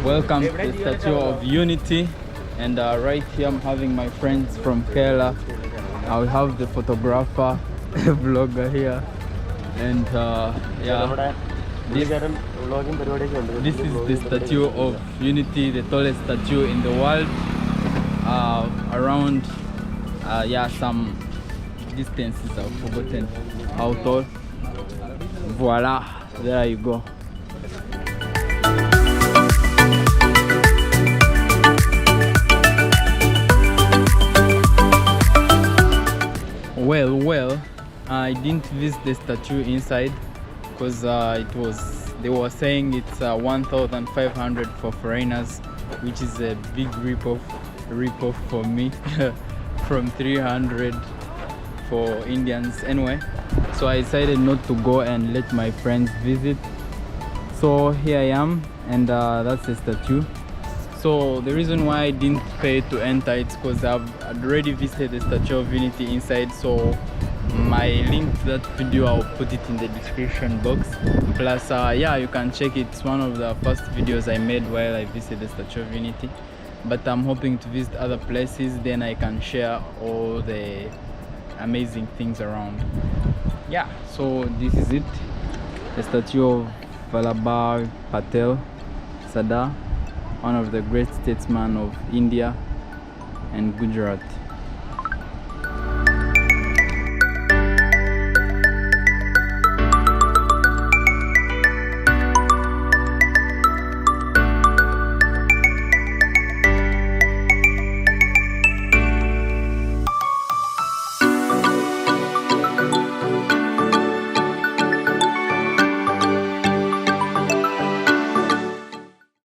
Welcome to the Statue of Unity, and right here I'm having my friends from Kerala. I have the photographer, vlogger here, and yeah, this is the Statue of Unity, the tallest statue in the world. Around yeah, some distances I've forgotten how tall. Voila, there you go. Well, I didn't visit the statue inside because they were saying it's 1,500 for foreigners, which is a big rip-off for me from 300 for Indians anyway. So I decided not to go and let my friends visit. So here I am, and that's the statue. So the reason why I didn't pay to enter it's because I've already visited the Statue of Unity inside. So my link to that video, I'll put it in the description box. Plus yeah, you can check it. It's one of the first videos I made while I visited the Statue of Unity. But I'm hoping to visit other places, then I can share all the amazing things around. Yeah, so this is it, the statue of Vallabhbhai Patel, Sada, one of the great statesmen of India and Gujarat.